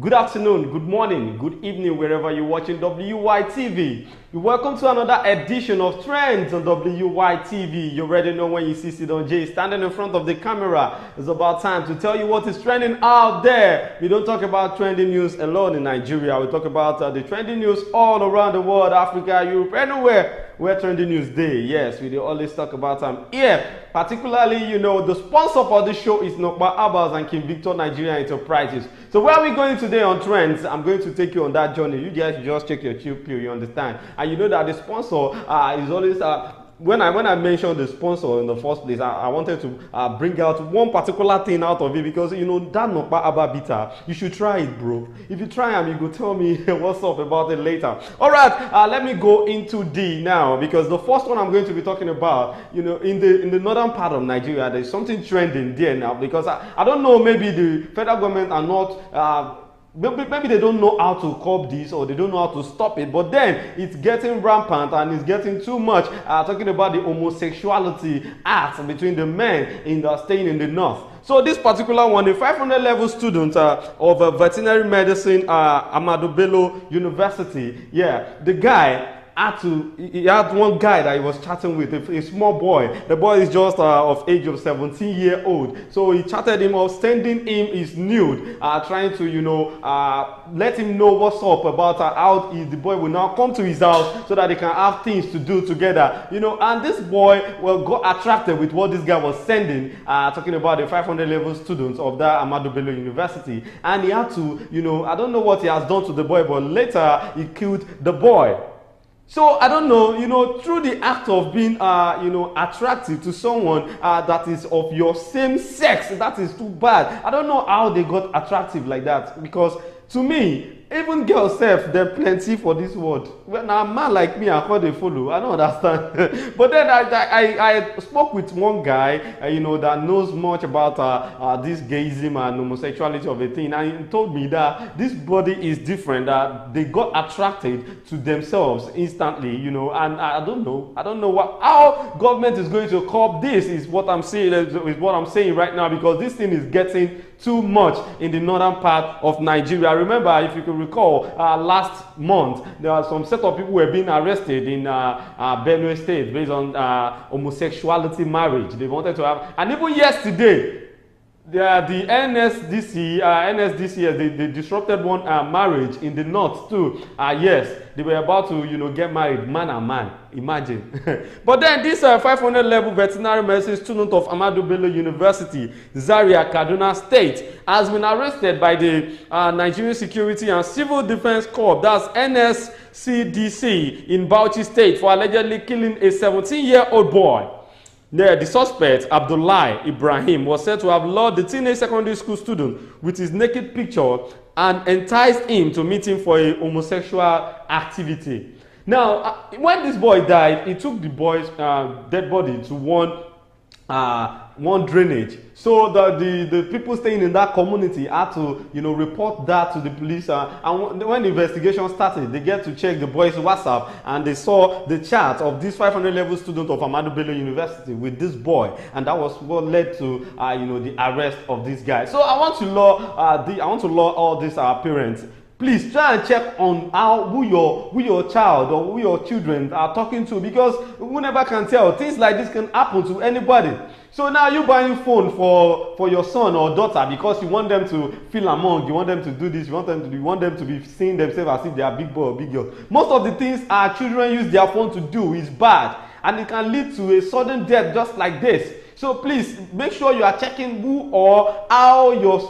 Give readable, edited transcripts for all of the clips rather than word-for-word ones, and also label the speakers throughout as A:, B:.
A: Good afternoon, good morning, good evening, wherever you're watching WYTV. You're welcome to another edition of Trends on WYTV. You already know when you see Sidon J standing in front of the camera. It's about time to tell you what is trending out there. We don't talk about trending news alone in Nigeria. We talk about the trending news all around the world, Africa, Europe, anywhere where trending news day. Yes, we do always talk about them here. Particularly, you know, the sponsor for this show is Nokba Abas and King Victor Nigeria Enterprises. So where are we going today on Trends? I'm going to take you on that journey. You guys just check your chill pill, you understand? And you know that the sponsor is always when I mentioned the sponsor in the first place, I wanted to bring out one particular thing out of it, because you know that Nokba Aba Bitter, you should try it, bro. If you try them, you go tell me what's up about it later. All right, let me go into D now, because the first one I'm going to be talking about, you know, in the northern part of Nigeria, there's something trending there now, because I don't know, maybe the federal government are not. Maybe they don't know how to curb this, or they don't know how to stop it, but then it's getting rampant and it's getting too much. Talking about the homosexuality act between the men staying in the north. So this particular one, the 500 level student of veterinary medicine, Ahmadu Bello University, yeah, the guy he had one guy that he was chatting with, a small boy. The boy is just of age of 17-year-old. So he chatted him up, sending him his nude, trying to, you know, let him know what's up about how the boy will now come to his house so that they can have things to do together, you know. And this boy got attracted with what this guy was sending, talking about the 500 level students of that Ahmadu Bello University. And he had to, you know, I don't know what he has done to the boy, but later he killed the boy. So I don't know, you know, through the act of being, you know, attractive to someone that is of your same sex, that is too bad. I don't know how they got attractive like that, because to me, even girls self, they're plenty for this world. Well, now a man like me, I call they follow. I don't understand. But then I spoke with one guy, you know, that knows much about this gayism and homosexuality of a thing, and he told me that this body is different. That they got attracted to themselves instantly, you know. And I don't know how government is going to curb this. Is what I'm saying. Is what I'm saying right now, because this thing is getting too much in the northern part of Nigeria. Remember, if you can recall, last month there are some set of people who were being arrested in Benue State based on homosexuality marriage. They wanted to have, and even yesterday, the NSDC, they disrupted one marriage in the north too. Yes, they were about to, you know, get married, man and man. Imagine. But then this 500 level veterinary medicine student of Ahmadu Bello University, Zaria, Kaduna State, has been arrested by the Nigerian Security and Civil Defense Corps, that's NSCDC, in Bauchi State, for allegedly killing a 17-year-old boy. The suspect, Abdullah Ibrahim, was said to have lured the teenage secondary school student with his naked picture and enticed him to meet him for a homosexual activity. Now, when this boy died, he took the boy's dead body to one drainage. So the people staying in that community had to, you know, report that to the police. And when the investigation started, they get to check the boy's WhatsApp, and they saw the chat of this 500 level student of Ahmadu Bello University with this boy, and that was what led to, you know, the arrest of this guy. So I want to law all these parents. Please try and check on who your child or who your children are talking to, because we never can tell. Things like this can happen to anybody. So now you buying phone for your son or daughter because you want them to feel among, you want them to do this, you want them to be seeing themselves as if they are big boy or big girl. Most of the things our children use their phone to do is bad, and it can lead to a sudden death just like this. So please make sure you are checking who or how your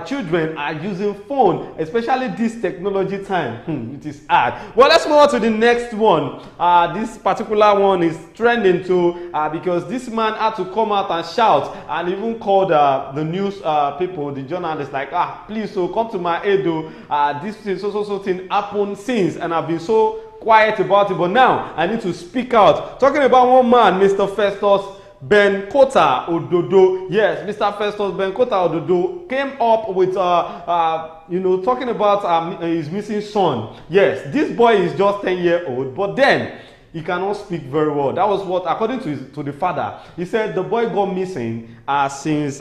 A: children are using phone, especially this technology time. It is hard. Well, let's move on to the next one. This particular one is trending too, because this man had to come out and shout, and even called the news people, the journalists, like, please, so come to my aid. This thing, so thing happened since, and I've been so quiet about it, but now I need to speak out. Talking about one man, Mr. Festus Ben Kota Ododo. Yes, Mr. Festus Ben Kota Ododo came up with, you know, talking about his missing son. Yes, this boy is just 10-year-old, but then he cannot speak very well. That was what, according to the father, he said the boy got missing since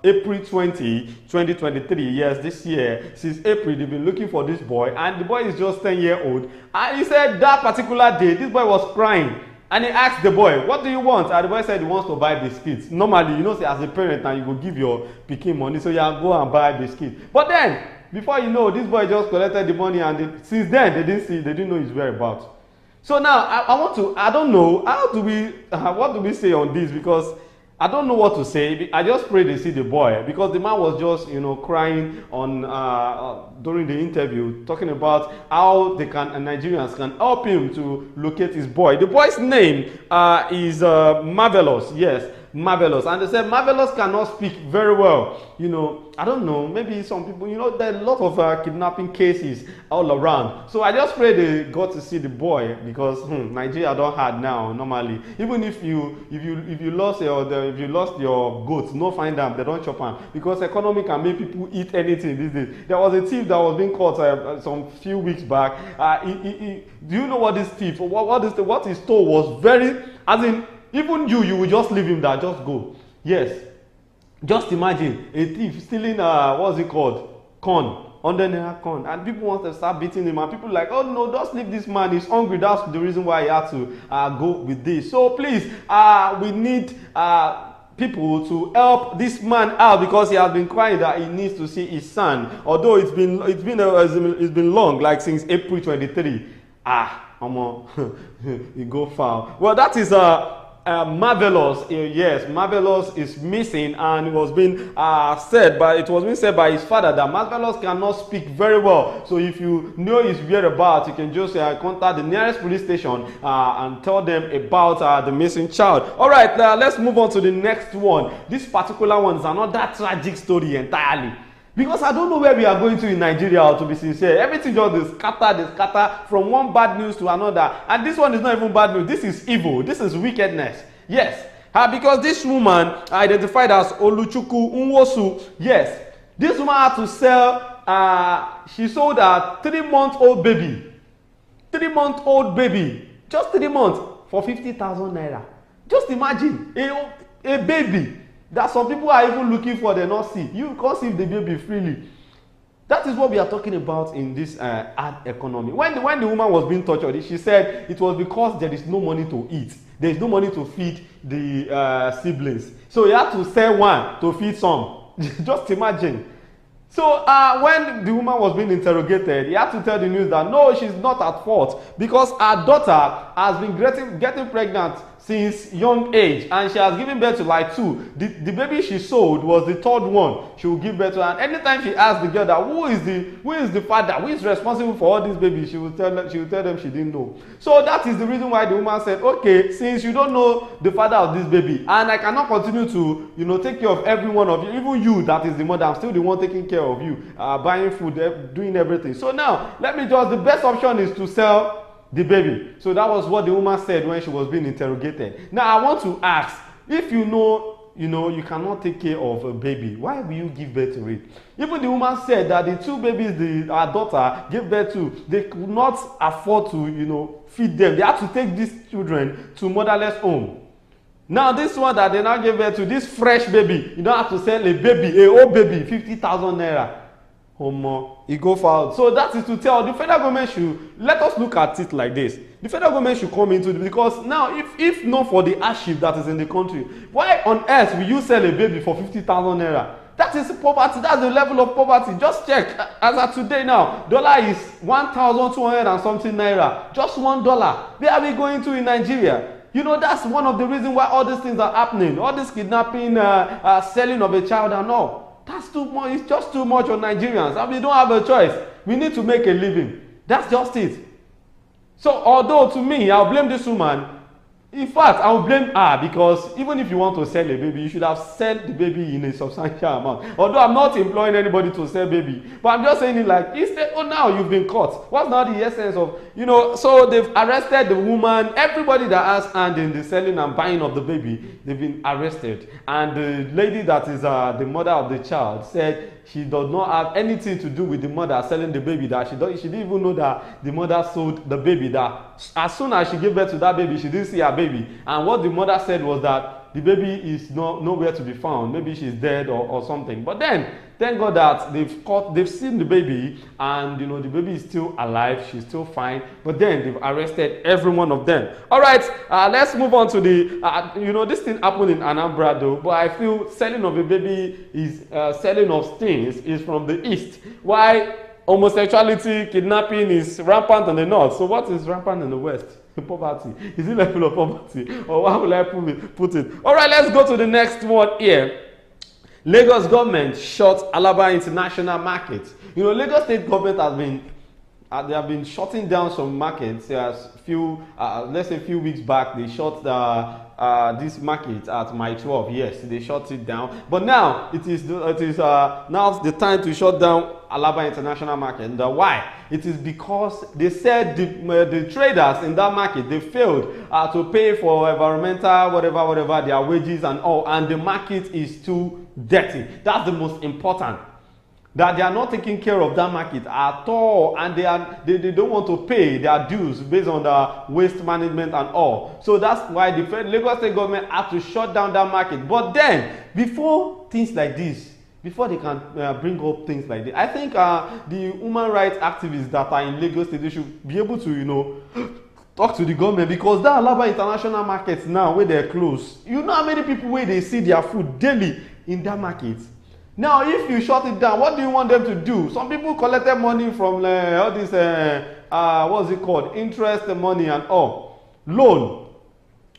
A: April 2023. Yes, this year, since April, they've been looking for this boy, and the boy is just 10-year old. And he said that particular day, this boy was crying. And he asked the boy, what do you want? And the boy said he wants to buy biscuits. Normally, you know, say as a parent, and you go give your pikin money, so you go and buy biscuits. But then, before you know, this boy just collected the money, and since then, they didn't know his whereabouts. So now, I don't know, what do we say on this? Because I don't know what to say. I just pray they see the boy, because the man was just, crying on during the interview, talking about how Nigerians can help him to locate his boy. The boy's name is Marvelous. Yes, Marvelous. And they said Marvelous cannot speak very well. I don't know, maybe some people, there are a lot of kidnapping cases all around. So I just pray they got to see the boy, because Nigeria don't hard now normally. Even if you lost your goats, no find them, they don't chop them, because economy can make people eat anything these days. There was a thief that was being caught some few weeks back. Do you know what this thief, what he stole was very, as in, even you will just leave him there, just go. Yes. Just imagine a thief stealing what's it called? Corn, 100 naira corn, and people want to start beating him, and people like, oh no, just leave this man, he's hungry. That's the reason why he had to go with this. So please, we need people to help this man out, because he has been crying that he needs to see his son. Although it's been long, like since April 23. You go far. Well, that is Marvelous. Yes, Marvelous is missing, and it was being said by his father that Marvelous cannot speak very well. So if you know his whereabouts, you can just contact the nearest police station and tell them about the missing child. All right, let's move on to the next one. This particular one is another tragic story entirely. Because I don't know where we are going to in Nigeria, to be sincere. Everything just is scattered from one bad news to another. And this one is not even bad news. This is evil. This is wickedness. Yes. Because this woman, identified as Oluchukwu Nwosu, yes. This woman had to sell, she sold a 3-month-old baby. 3-month-old baby. Just 3 months for 50,000 naira. Just imagine, a baby that some people are even looking for, they not see. You can't see the baby freely. That is what we are talking about in this ad economy. When the woman was being tortured, she said it was because there is no money to eat. There is no money to feed the siblings. So you have to sell one to feed some. Just imagine. So when the woman was being interrogated, he had to tell the news that no, she's not at fault, because her daughter has been getting pregnant since young age, and she has given birth to like 2. The baby she sold was the 3rd one she will give birth to, and anytime she asks the girl that who is the father, who is responsible for all these babies, she will tell them she didn't know. So that is the reason why the woman said, okay, since you don't know the father of this baby, and I cannot continue to take care of every one of you, even you that is the mother, I'm still the one taking care of you, buying food, doing everything. So now the best option is to sell the baby. So that was what the woman said when she was being interrogated. Now I want to ask, if you know you cannot take care of a baby, why will you give birth to it? Even the woman said that the 2 babies her daughter gave birth to, they could not afford to feed them. They had to take these children to motherless home. Now this one that they now gave birth to, this fresh baby, you don't have to sell a old baby, 50,000 naira. It go far. So that is to tell the federal government should, let us look at it like this. The federal government should come into it, because now if not for the hardship that is in the country, why on earth will you sell a baby for 50,000 naira? That is poverty. That's the level of poverty. Just check. As of today now, dollar is 1,200 and something naira. Just $1. Where are we going to in Nigeria? That's one of the reasons why all these things are happening. All this kidnapping, selling of a child and all. That's too much. It's just too much on Nigerians, and we don't have a choice. We need to make a living. That's just it. So although to me, I'll blame this woman. In fact, I'll blame her, because even if you want to sell a baby, you should have sold the baby in a substantial amount. Although I'm not employing anybody to sell baby, but I'm just saying it like, instead, now you've been caught. What's not the essence of, so they've arrested the woman, everybody that has hand in the selling and buying of the baby, they've been arrested. And the lady that is the mother of the child said she does not have anything to do with the mother selling the baby, that she didn't even know that the mother sold the baby, that as soon as she gave birth to that baby, she didn't see her baby. And what the mother said was that the baby is nowhere to be found. Maybe she's dead or something. But then, thank God that they've seen the baby, and you know the baby is still alive. She's still fine. But then they've arrested every one of them. All right, let's move on to the. You know, this thing happened in Anambra though, but I feel selling of a baby is selling of things is from the east. Why homosexuality, kidnapping is rampant in the north? So what is rampant in the west? Poverty. Is it level of poverty, or how will I put it? All right, let's go to the next one here. Lagos government shut Alaba International Market. You know, Lagos state government has been they have been shutting down some markets. Let's say a few weeks back, they shut this market at Mile 12. Yes, they shut it down. But now it is now the time to shut down Alaba International Market. And why? It is because they said the traders in that market, they failed to pay for environmental whatever their wages and all, and the market is too dirty. That's the most important. That they are not taking care of that market at all, and they don't want to pay their dues based on the waste management and all. So that's why the Lagos state government had to shut down that market. But then, before things like this, before they can bring up things like this, I think the human rights activists that are in Lagos state, they should be able to, you know, talk to the government, because that Alaba International Market now, where they're closed, you know how many people where they see their food daily in that market. Now, if you shut it down, what do you want them to do? Some people collected money from all this, what's it called? Interest money and all. Loan.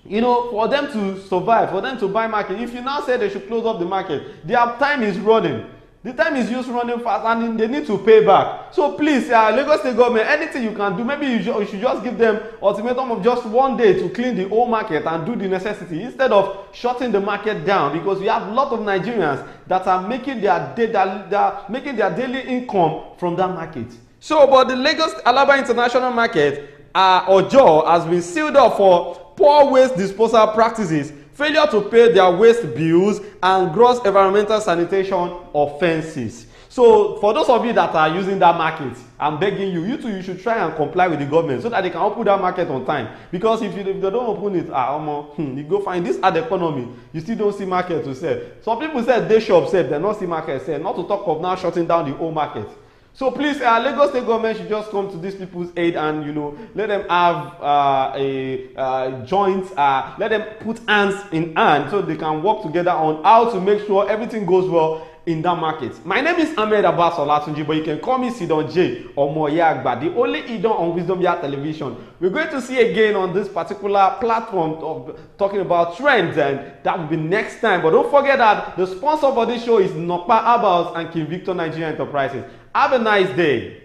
A: You know, for them to survive, for them to buy market. If you now say they should close up the market, their time is running. The time is just running fast, and they need to pay back. So please, Lagos state government, anything you can do, maybe you should just give them ultimatum of just 1 day to clean the whole market and do the necessity, instead of shutting the market down, because we have a lot of Nigerians that are making their daily income from that market. So, but the Lagos Alaba International Market, Ojo, has been sealed up for poor waste disposal practices, failure to pay their waste bills, and gross environmental sanitation offenses. So for those of you that are using that market, I'm begging you too, you should try and comply with the government so that they can open that market on time. Because if they don't open it, you go find this ad economy, you still don't see market to sell. Some people said they shop sell, they not see market sell, not to talk of now shutting down the whole market. So please, Lagos state government should just come to these people's aid, and you know, let them have a joint, let them put hands in hand so they can work together on how to make sure everything goes well in that market. My name is Ahmed Abbas Olatunji, but you can call me Sidon J or Moyagba, the only Idon on Wisdom Yard Television. We're going to see again on this particular platform of talking about trends, and that will be next time. But don't forget that the sponsor for this show is Nokpa Abals and King Victor Nigeria Enterprises. Have a nice day.